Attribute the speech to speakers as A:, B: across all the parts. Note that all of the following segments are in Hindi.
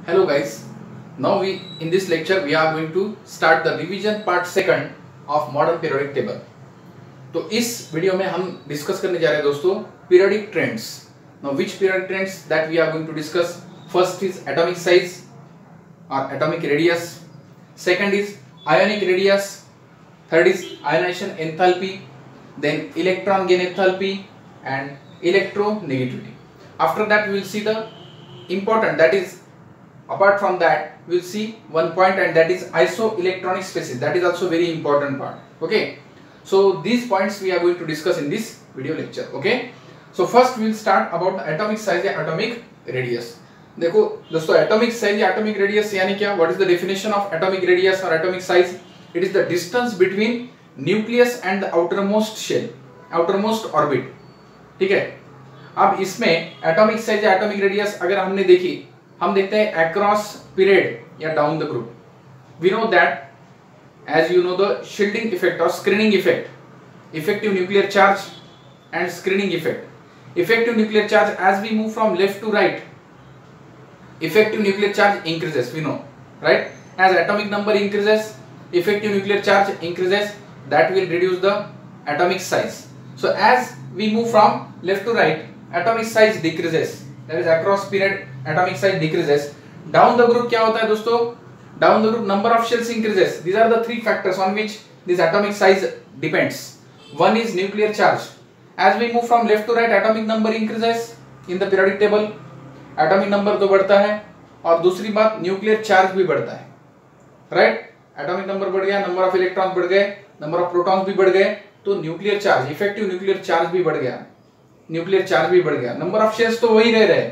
A: Hello guys, now in this lecture we are going to start the revision part second of modern periodic table. तो इस वीडियो में हम डिस्कस करने जा रहे हैं दोस्तों periodic trends. Now which periodic trends that we are going to discuss? First is atomic size or atomic radius. Second is ionic radius. Third is ionization enthalpy. Then electron gain enthalpy and electronegativity. After that we will see the important, that is apart from that we will see one point, and that is isoelectronic species. That is also very important part. Okay, so these points we are going to discuss in this video lecture. Okay, so first we will start about the atomic size and atomic radius. देखो दोस्तों, atomic size या atomic radius यानी क्या? What is the definition of atomic radius or atomic size? It is the distance between nucleus and the outermost shell, outermost orbit. ठीक है, अब इसमें atomic size या atomic radius अगर हमने देखी, हम देखते हैं across period या down the group. We know that, as you know, the shielding effect or screening effect, effective nuclear charge and screening effect. Effective nuclear charge, as we move from left to right, effective nuclear charge increases, we know, right? As atomic number increases, effective nuclear charge increases. That will reduce the atomic size. So as we move from left to right, atomic size decreases, that is across period atomic size decreases. Down the group क्या होता है दोस्तों? Down the group number of shells increases. These are the three factors on which this atomic size depends. One is nuclear charge. As we move from left to right, atomic number increases in the periodic table. Atomic number तो बढ़ता है, और दूसरी बात न्यूक्लियर चार्ज भी बढ़ता है, राइट? एटॉमिक नंबर बढ़ गया, नंबर ऑफ इलेक्ट्रॉन्स बढ़ गए, नंबर ऑफ प्रोटॉन्स भी बढ़ गए, तो nuclear charge, effective nuclear charge भी बढ़ गया, न्यूक्लियर चार्ज भी बढ़ गया. नंबर ऑफ शेल्स तो वही रह रहे.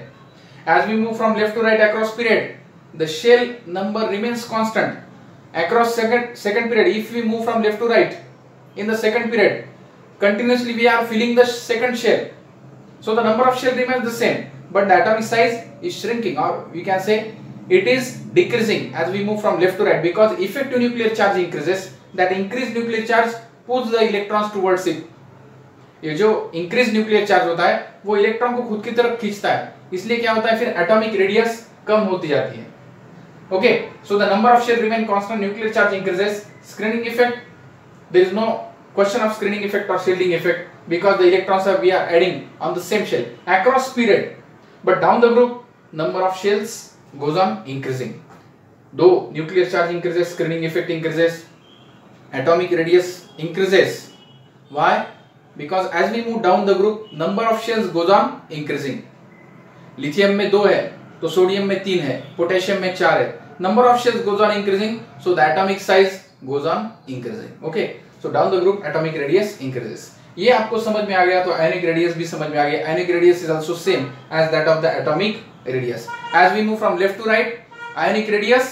A: As we move from left to right across period, the shell number remains constant. Across second period, if we move from left to right, in the second period, continuously we are filling the second shell. So the number of shell remains the same, but the atomic size is shrinking, or we can say it is decreasing as we move from left to right, because effective nuclear charge increases. That increased nuclear charge pulls the electrons towards it. ये जो इंक्रीज न्यूक्लियर चार्ज होता है वो इलेक्ट्रॉन को खुद की तरफ खींचता है, इसलिए क्या होता है, फिर एटॉमिक रेडियस कम होती जाती है. Okay, so the number of shell remain constant, nuclear charge increases. Screening effect, there is no question of screening effect और shielding effect, because the electrons we are adding on the same shell across period. But down the group number of shells goes on increasing. Though nuclear charge increases, screening effect increases, atomic radius increases. Why? Because as we move down the group, number of shells goes on increasing. Lithium में 2 है, तो सोडियम में 3 है, पोटेशियम में 4 है. Number of shells goes on increasing, so the atomic size goes on increasing. Okay, so down the group atomic radius increases. ये आपको समझ में आ गया, तो ionic radius भी समझ में आ गया. Ionic radius is also same as that of the atomic radius. As we move from left to right, ionic radius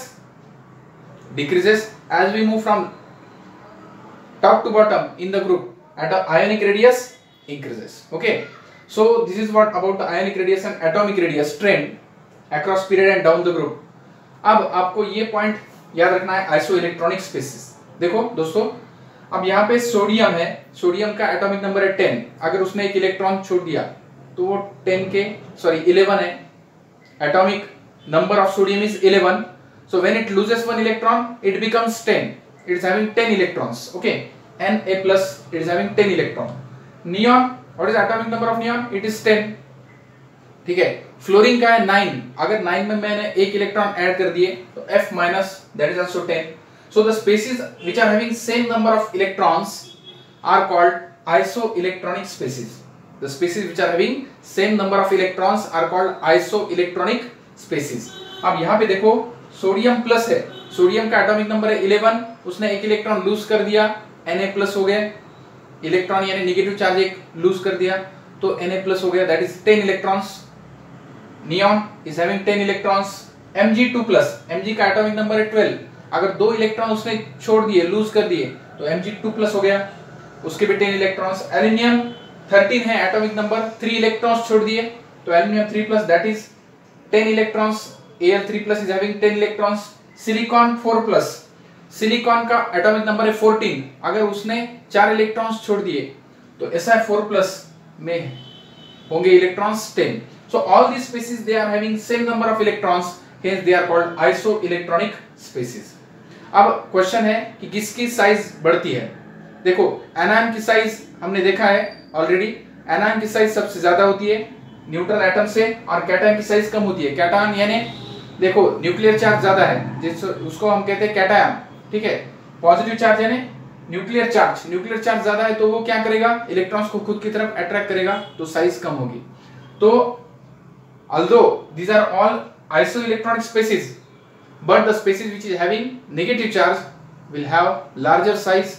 A: decreases. As we move from top to bottom in the group, ionic radius increases. Okay, so this is what about the ionic radius and atomic radius trend across period and down the group. अब आपको ये पॉइंट याद रखना है, आइसोइलेक्ट्रॉनिक स्पेसिस. देखो दोस्तों, अब यहाँ पे सोडियम है, सोडियम का एटॉमिक नंबर है 10. अगर उसने एक इलेक्ट्रॉन छोड़ दिया तो वो 11 है. Atomic number of sodium is 11. So when it loses one electron, it becomes 10. It is having 10 electrons. Okay, Na plus, it is having 10 electron. Neon, what is atomic number of neon? It is 10. ठीक है. फ्लोरीन का है 9. अगर 9 में मैंने एक इलेक्ट्रॉन ऐड कर दिए तो F minus, that is also 10. So the species which are having same number of electrons are called isoelectronic species. The species which are having same number of electrons are called isoelectronic species. अब यहाँ पे देखो, सोडियम प्लस है, सोडियम का एटॉमिक नंबर है 11. उसने एक इलेक्ट्रॉन लूज कर दिया, Na प्लस हो गया. इलेक्ट्रॉन यानी नेगेटिव चार्ज एक लूज कर दिया तो Na प्लस हो गया, that is 10 electrons. Neon is having 10 electrons. Mg2 plus, Mg का एटॉमिक नंबर है 12. अगर 2 इलेक्ट्रॉन उसने छोड़ दिए, लूज कर दिए, तो Mg2 प्लस हो गया, उसके भी 10 इलेक्ट्रॉन्स. एल्युमिनियम 13 है एटॉमिक नंबर, 3 इलेक्ट्रॉन्स छोड़ दिए तो aluminium 3 plus, that is 10 electrons. Al3 plus is having 10 electrons. Silicon 4 plus, silicon का एटॉमिक नंबर है 14. अगर उसने 4 इलेक्ट्रॉन्स छोड़ दिए तो Si4 प्लस में होंगे electrons 10. So all these species they are having same number of electrons. Hence they are called isoelectronic species. अब क्वेश्चन है कि किसकी साइज बढ़ती है। देखो एनायन की साइज हमने देखा है ऑलरेडी, एनायन की साइज सबसे ज्यादा होती है न्यूट्रल एटम से और कैटायन की साइज कम होती है। कैटायन यानी देखो न्यूक्लियर चार्ज ज्यादा है जिस उसको हम कहते हैं कैटायन, ठीक है। पॉजिटिव चार्ज यानी न्यूक्लियर चार्ज ज्यादा है तो वो क्या करेगा, इलेक्ट्रॉन्स को खुद की तरफ अट्रैक्ट करेगा तो साइज कम होगी। तो although these are all isoelectronic species, but the species which is having negative charge will have larger size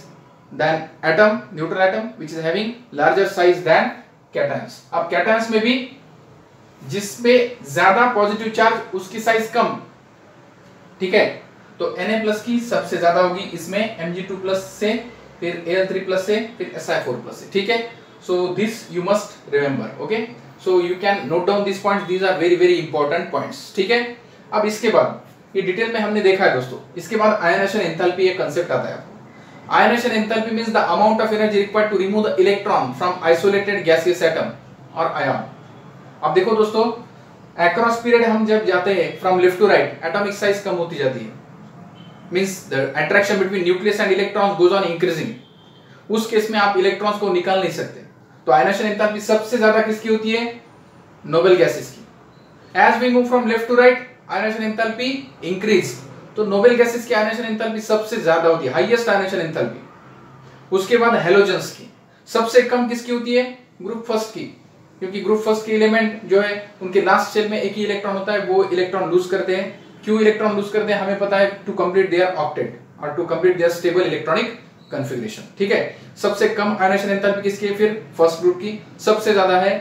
A: than atom, neutral atom, which is having larger size than cations. अब cations में भी जिसपे ज्यादा पॉजिटिव चार्ज उसकी साइज कम, ठीक है। तो Na+ की सबसे ज्यादा होगी इसमें Mg2+ से, फिर Al3+ से, फिर Si4+ से, ठीक है। So this you must remember, okay? So you can note down these points. These are very important points, ठीक है। अब इसके बाद ये डिटेल में हमने देखा है दोस्तों। इसके बाद आयनेशन एंथैल्पी एक कंसेप्ट आता है। Ionisation enthalpy means the amount of energy required to remove the electron from isolated gaseous atom और आयन। अब देखो दोस्तों, अक्रॉस पीरियड हम जब जाते हैं from left to right, atomic size कम होती जाती है, means the attraction between nucleus and electrons goes on increasing. उस केस में आप इलेक्ट्रॉन्स को निकाल नहीं सकते। तो आयनेशन एंथैल्पी सबसे ज्यादा किसकी होती है, नोबल गैसेस की। As we move from left to right ionisation enthalpy increase, तो नोबल गैसेस की आयनेशन एंथैल्पी सबसे ज्यादा होती है, हाईएस्ट आयनेशन एंथैल्पी। उसके बाद हैलोजेंस की सबसे कम किसकी होती है, ग्रुप फर्स्ट की, क्योंकि ग्रुप फर्स्ट के एलिमेंट जो है उनके लास्ट शेल में एक ही इलेक्ट्रॉन होता है, वो इलेक्ट्रॉन लूज करते हैं। क्यों इलेक्ट्रॉन लूज करते हैं हमें पता है, टू कंप्लीट देयर ऑक्टेट और to complete their stable electronic configuration, ठीक है। सबसे कम आयनेशन एंथैल्पी किसकी है, फिर फर्स्ट ग्रुप की, सबसे ज्यादा है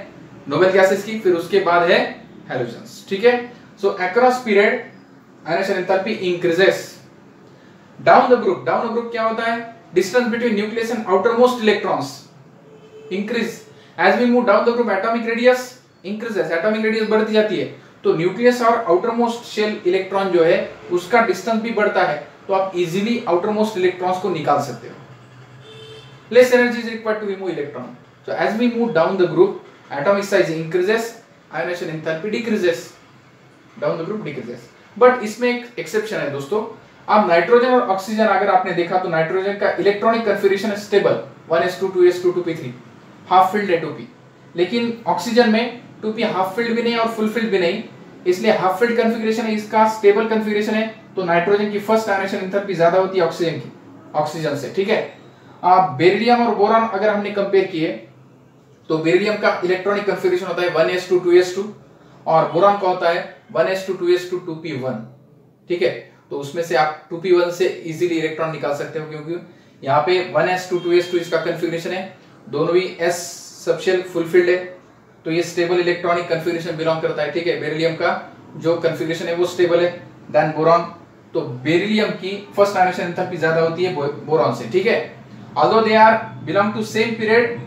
A: नोबल गैसेस की, फिर उसके बाद है हैलोजेंस, ठीक है। So across period ionisation enthalpy increases. Down the group क्या होता है, distance between nucleus and outermost electrons increase. As we move down the group atomic radius increases, atomic radius बढ़ती जाती है, तो न्यूक्लियस और आउटरमोस्ट शेल इलेक्ट्रॉन जो है उसका डिस्टेंस भी बढ़ता है, तो आप इजीली आउटरमोस्ट इलेक्ट्रॉन्स को निकाल सकते हो। Less energy is required to remove electron. So as we move down the group atomic size increases, ionization enthalpy decreases, down the group decreases। But इसमें एक एक्सेप्शन है दोस्तों। अब नाइट्रोजन और ऑक्सीजन अगर आपने देखा तो नाइट्रोजन का इलेक्ट्रॉनिक कन्फिगरेशन है stable 1s2 2s2 2p3 half filled है 2p, लेकिन ऑक्सीजन में 2p हाफ फिल्ड भी नहीं और फुल फिल्ड भी नहीं, इसलिए हाफ फिल्ड कन्फिगरेशन है, इसका स्टेबल कन्फिगरेशन है। तो नाइट्रोजन की फर्स्ट आयनेशन एंथैल्पी ज्यादा होती है ऑक्सीजन से, ठीक है। बेरिलियम और बोरॉन अगर हमने कंपेयर किए तो बेरिलियम का इलेक्ट्रॉनिक कॉन्फ़िगरेशन होता है 1s2 2s2 और बोरॉन का होता है 1s2 2s2 2p1, ठीक है। तो उसमें से आप 2p1 से इजीली इलेक्ट्रॉन निकाल सकते हो, क्योंकि यहाँ पे 1s2 2s2 इसका कॉन्फ़िगरेशन है, दोनों भी s सबशेल फुलफिल्ड है, तो ये स्टेबल इलेक्ट्रॉनिक कॉन्फ़िगरेशन बिलोंग करता है, ठीक है। बेरिलियम का जो कॉन्फ़िगरेशन है वो स्टेबल है देन बोरॉन। तो बेरिलियम की फर्स्ट आयनेशन एंथैल्पी ज्यादा होती है बोरॉन से, ठीक है। Although they are belong to same period,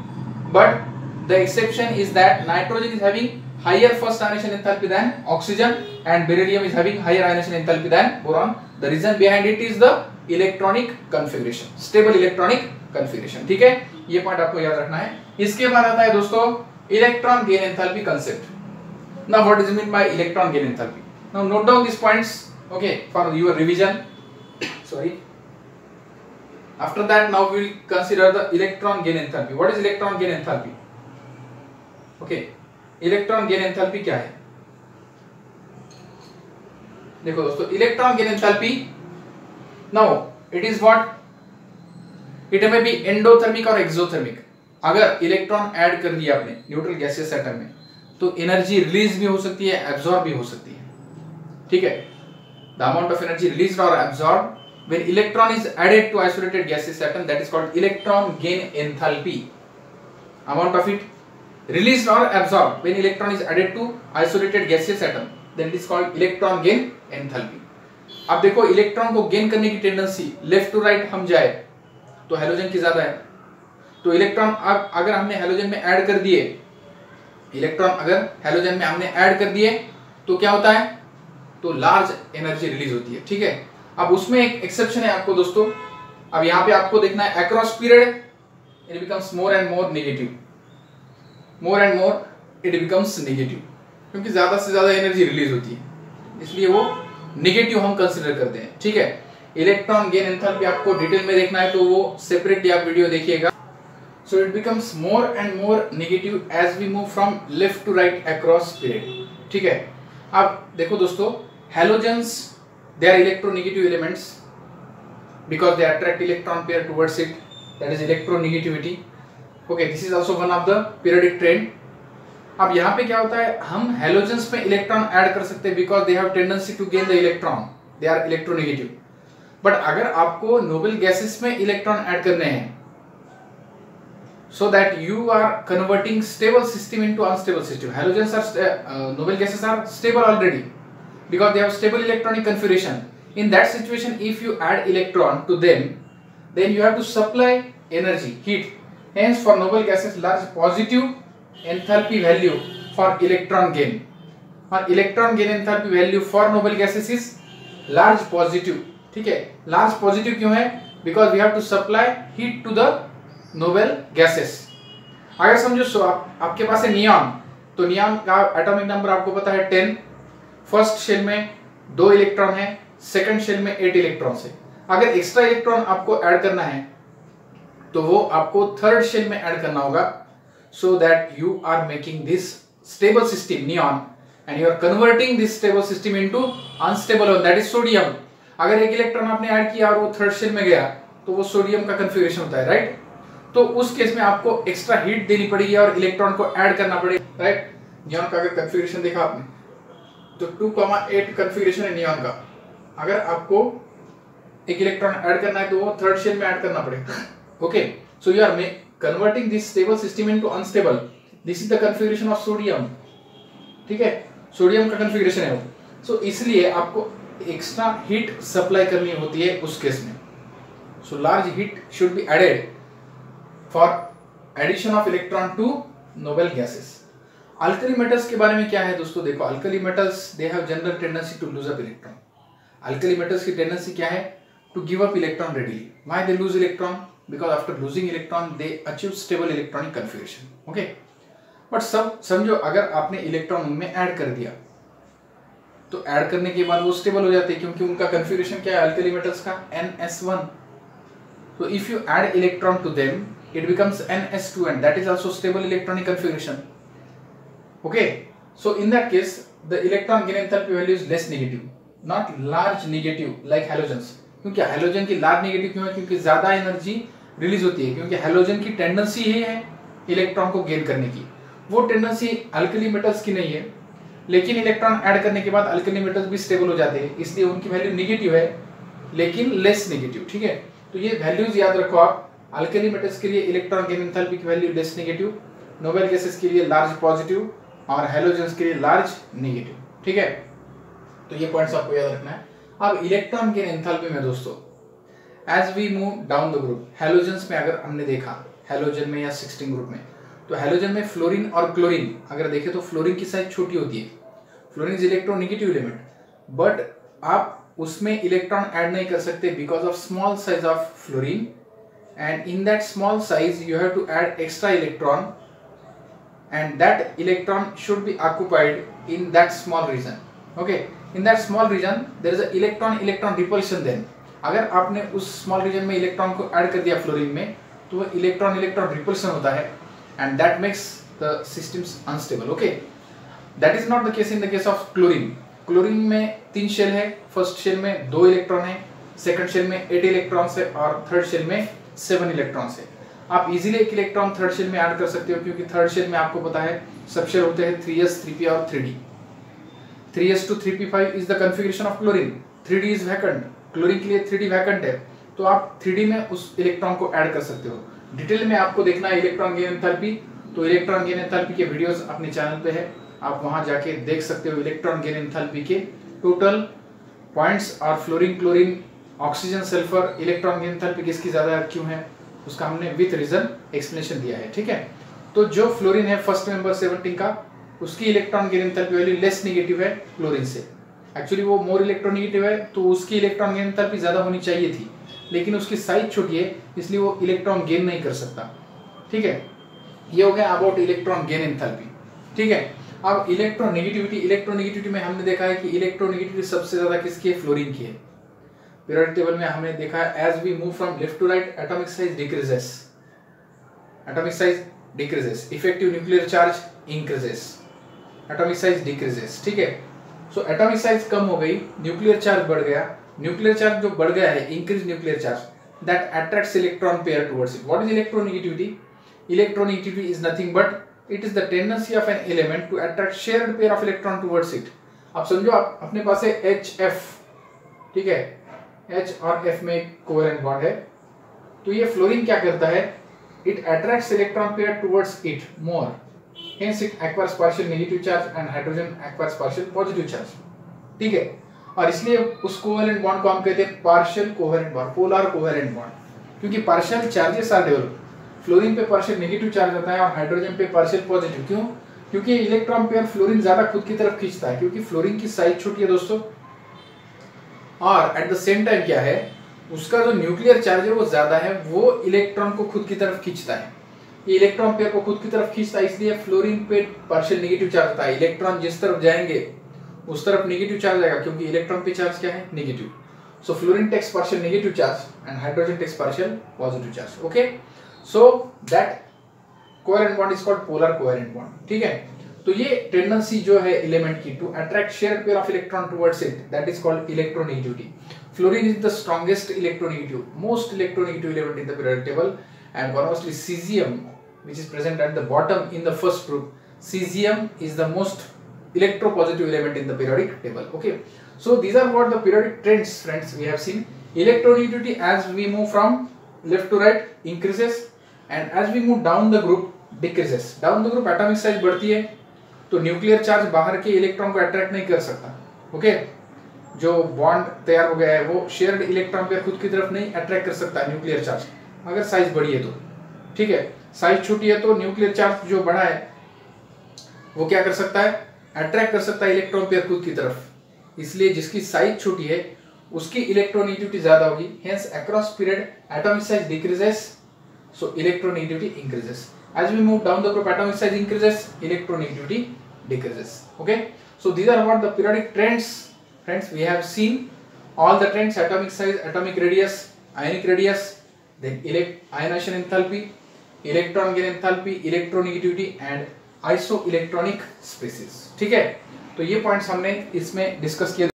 A: but the exception is that nitrogen is having higher first ionization enthalpy than oxygen and beryllium is having higher ionization enthalpy than boron. The reason behind it is the electronic configuration, stable electronic configuration, ठीक है। ये पॉइंट आपको याद रखना है। इसके बाद आता है दोस्तों electron gain enthalpy concept. Now what is meant by electron gain enthalpy? Now note down these points, okay, for your revision. Sorry. After that now we will consider the electron gain enthalpy. What is electron gain enthalpy? Okay, electron gain enthalpy क्या है, देखो दोस्तों, electron gain enthalpy now it is what, it may be endothermic और एक्सोथर्मिक। अगर इलेक्ट्रॉन ऐड कर दिया आपने न्यूट्रल गैसियस एटम में तो एनर्जी रिलीज भी हो सकती है, एब्जॉर्ब भी हो सकती है, ठीक है। The amount of energy released और absorb when electron is added to isolated gaseous atom, that is called electron gain enthalpy. Amount of it released or absorbed when electron is added to isolated gaseous atom, then it is called electron gain enthalpy। अब देखो इलेक्ट्रॉन को गेन करने की टेंडेंसी लेफ्ट टू राइट हम जाए तो हैलोजन की ज्यादा है, तो इलेक्ट्रॉन अगर हमने हैलोजन में ऐड कर दिए, इलेक्ट्रॉन अगर हैलोजन में हमने ऐड कर दिए तो क्या होता है, तो लार्ज एनर्जी रिलीज होती है, ठीक है। अब उसमें एक एक्सेप्शन है आपको दोस्तों, अब यहाँ पे आपको देखना है across period it becomes more and more negative, more and more it becomes negative, क्योंकि ज्यादा से ज्यादा एनर्जी रिलीज होती है, इसलिए वो नेगेटिव हम कंसिडर करते हैं, ठीक है। इलेक्ट्रॉन गेन एंथैल्पी आपको डिटेल में देखना है तो वो सेपरेटली आप वीडियो देखिएगा। So it becomes more and more negative as we move from left to right across period, ठीक है। अब देखो दोस्तों, halogens they are electronegative elements because they attract electron pair towards it, that is electronegativity. Okay, this is also one of the periodic trend. अब यहाँ पे क्या होता है, हम हैलोजेंस में इलेक्ट्रॉन ऐड कर सकते हैं because they have tendency to gain the electron, they are electronegative. But अगर आपको नोबल गैसेस में इलेक्ट्रॉन ऐड करने हैं so that you are converting stable system into unstable system. Halogens are noble gases are stable already because they have stable electronic configuration. In that situation, if you add electron to them, then you have to supply energy, heat. Hence, for noble gases, large positive enthalpy value for electron gain. और electron gain enthalpy value for noble gases is large positive. ठीक है, large positive क्यों है? Because we have to supply heat to the noble gases. अगर समझो आपके पास है नियॉन, तो नियॉन का एटॉमिक नंबर आपको पता है 10. फर्स्ट शेल में 2 इलेक्ट्रॉन है, सेकंड शेल में 8 इलेक्ट्रॉन है। अगर एक्स्ट्रा इलेक्ट्रॉन आपको ऐड करना है तो वो आपको थर्ड शेल में ऐड करना होगा, so that you are making this stable system neon and you are converting this stable system into unstable one, that is sodium. अगर एक इलेक्ट्रॉन आपने ऐड किया और वो थर्ड शेल में गया तो वो सोडियम का कन्फिगरेशन होता है, राइट। तो उस केस में आपको एक्स्ट्रा हीट देनी पड़ेगी और इलेक्ट्रॉन को ऐड करना पड़ेगा, राइट। नियॉन का अगर कन्फिगरेशन देखा आपने तो 2,8 कन्फिगरेशन है नियॉन का। अगर आपको एक इलेक्ट्रॉन ऐड करना है तो वो थर्ड शेल में ऐड करना पड़ेगा, okay. So you are converting this stable system into unstable, this is the configuration of sodium, ठीक है, सोडियम का कन्फिगरेशन है वो। सो इसलिए आपको एक्स्ट्रा हीट सप्लाई करनी होती है उस केस में। So large heat should be added for addition of electron to noble gases. Alkali metals के बारे में क्या है दोस्तों, देखो alkali metals they have general tendency to lose up electron. Alkali metals की टेंडेंसी क्या है, to give up electron readily. Why they lose electron, because after losing electron they achieve stable electronic configuration, okay. But सब समझो, अगर आपने इलेक्ट्रॉन उनमें ऐड कर दिया तो ऐड करने के बाद वो स्टेबल हो जाते हैं क्योंकि उनका कन्फिगरेशन क्या है अल्कली मेटल्स का, NS1। तो if you add electron to them it becomes NS2 and that is also stable electronic configuration, okay. So in that case the electron gain enthalpy value is less negative, not large negative like halogens। क्योंकि हैलोजन की लार्ज नेगेटिव क्यों है, क्योंकि ज्यादा एनर्जी रिलीज होती है, क्योंकि हैलोजन की टेंडेंसी ही है इलेक्ट्रॉन को गेन करने की, वो टेंडेंसी अल्कली मेटल्स की नहीं है। लेकिन इलेक्ट्रॉन ऐड करने के बाद अल्कली मेटल्स भी स्टेबल हो जाते हैं, इसलिए उनकी वैल्यू नेगेटिव है लेकिन लेस नेगेटिव, ठीक है। तो ये वैल्यूज याद रखो आप, अल्कली मेटल्स के लिए इलेक्ट्रॉन गेन एंथैल्पी की value less negative, noble gases के लिए लार्ज पॉजिटिव और हैलोजेंस के लिए लार्ज नेगेटिव, ठीक है। तो ये पॉइंट्स आपको याद रखना है। अब इलेक्ट्रॉन गेन एंथैल्पी में दोस्तों as we move down the group, halogens में अगर हमने देखा हैलोजन में या 16 ग्रुप में, तो हैलोजन में फ्लोरीन और क्लोरीन अगर देखें तो फ्लोरीन की साइज छोटी होती है, fluorine is electronegative element, but आप उसमें इलेक्ट्रॉन ऐड नहीं कर सकते because of small size of fluorine, and in that small size you have to add extra electron and that electron should be occupied in that small region, okay. In that small region there is a electron repulsion। then अगर आपने उस small region में इलेक्ट्रॉन को ऐड कर दिया फ्लोरीन में तो वो इलेक्ट्रॉन रिपल्शन होता है and that makes the systems unstable, okay. that is not the case in the case of chlorine। Chlorine में 3 शेल है, फर्स्ट शेल में 2 इलेक्ट्रॉन है, सेकंड शेल में 8 इलेक्ट्रॉन्स है और थर्ड शेल में 7 इलेक्ट्रॉन्स है। आप इजीली एक इलेक्ट्रॉन थर्ड शेल में ऐड कर सकते हो क्योंकि थर्ड शेल में आपको पता है सब शेल होते हैं 3s 3p और 3d। 3s to 3p5 is the configuration of chlorine, 3d is vacant, chlorine के लिए 3d वैकेंट है, तो आप 3d में उस इलेक्ट्रॉन को ऐड कर सकते हो। डिटेल में आपको देखना है इलेक्ट्रॉन गेन एंथैल्पी, तो इलेक्ट्रॉन गेन एंथैल्पी के वीडियोस अपने चैनल पे है, आप वहां जाके देख सकते हो इलेक्ट्रॉन गेन एंथैल्पी के टोटल पॉइंट्स और fluorine chlorine oxygen sulphur electron gain enthalpy किसकी ज्यादा क्यों है उसका हमने विथ रीजन एक्सप्लेनेशन दिया है, ठीक है। तो जो फ्लोरीन है फर्स्ट मेंबर 17 का, उसकी electron gain enthalpy value less negative है क्लोरीन से, एक्चुअली वो मोर इलेक्ट्रोनेगेटिव है तो उसकी इलेक्ट्रॉन गेन एंथैल्पी ज्यादा होनी चाहिए थी, लेकिन उसकी साइज छोटी है इसलिए वो इलेक्ट्रॉन गेन नहीं कर सकता, ठीक है। ये हो गया अबाउट इलेक्ट्रॉन गेन एंथैल्पी, ठीक है। अब इलेक्ट्रोनेगेटिविटी में हमने देखा है कि इलेक्ट्रोनेगेटिविटी सबसे ज्यादा किसकी है, फ्लोरीन की है। पीरियोडिक टेबल में हमने देखा है as we move from left to right atomic size decreases, effective nuclear charge increases, atomic size decreases. ठीक है, सो एटॉमिक साइज कम हो गई, न्यूक्लियर चार्ज बढ़ गया। न्यूक्लियर चार्ज जो बढ़ गया है, increase nuclear charge, that attracts electron pair towards it. What is electronegativity? Electronegativity is nothing but it is the tendency of an element to attract shared pair of electron towards it. अब समझो आप अपने पास है HF, ठीक है, H और F में एक कोवेलेंट बॉन्ड है, तो ये फ्लोरीन क्या करता है, it attracts electron pair towards it more, hence it acquires partial negative charge and hydrogen acquires partial positive charge। ठीक है, और इसलिए उस कोवेलेंट बॉन्ड को हम कहते हैं partial covalent bond, polar covalent bond, क्योंकि partial charges are develop. Fluorine पे पार्शियल नेगेटिव चार्ज आता है और हाइड्रोजन पे पार्शियल पॉजिटिव। क्यों? क्योंकि इलेक्ट्रॉन पेयर फ्लोरीन ज्यादा खुद की तरफ खींचता है, क्योंकि फ्लोरीन की साइज छोटी है दोस्तों, और एट द सेम टाइम क्या है, उसका जो न्यूक्लियर चार्ज है वो ज्यादा है, वो इलेक्ट्रॉन को खुद की तरफ खींचता है। ये इलेक्ट्रॉन पेयर को खुद की तरफ खींचता है, इसलिए फ्लोरीन पे पार्शियल नेगेटिव चार्ज आता है। इलेक्ट्रॉन जिस तरफ जाएंगे उस तरफ नेगेटिव चार्ज आएगा, क्योंकि इलेक्ट्रॉन पे चार्ज क्या है, negative. So fluorine takes partial negative charge and hydrogen takes partial positive charge. Okay, so that covalent bond is called polar covalent bond. ठीक है, तो ये टेंडेंसी जो है एलिमेंट की to attract shared pair of electron towards it, that is called electronegativity. Fluorine is the strongest electronegative, most electronegative element in the periodic table, and conversely cesium, which is present at the bottom in the first group, cesium is the most electropositive element in the periodic table. Okay, so these are what the periodic trends, friends. We have seen electronegativity as we move from left to right increases, and as we move down the group decreases. Down the group atomic size बढ़ती है, तो न्यूक्लियर चार्ज बाहर के इलेक्ट्रॉन को अट्रैक्ट नहीं कर सकता। ओके, जो बॉन्ड तैयार हो गया है वो शेयर्ड इलेक्ट्रॉन पेयर खुद की तरफ नहीं अट्रैक्ट कर सकता न्यूक्लियर चार्ज, अगर साइज बड़ी है तो। ठीक है, साइज छोटी है तो न्यूक्लियर चार्ज जो बड़ा है वो क्या कर सकता है, अट्रैक्ट कर सकता है इलेक्ट्रॉन पेयर खुद की तरफ। इसलिए जिसकी साइज छोटी है उसकी इलेक्ट्रोनेगेटिविटी ज्यादा होगी, hence across period atomic size decreases, so electronegativity increases. As we move down the group atomic size increases, electronegativity decreases। Okay, so these are what the periodic trends, friends. We have seen all the trends: atomic size, atomic radius, ionic radius, then ionization enthalpy, electron gain enthalpy, electronegativity and isoelectronic species। ठीक है, तो ये पॉइंट्स हमने इसमें डिस्कस किए।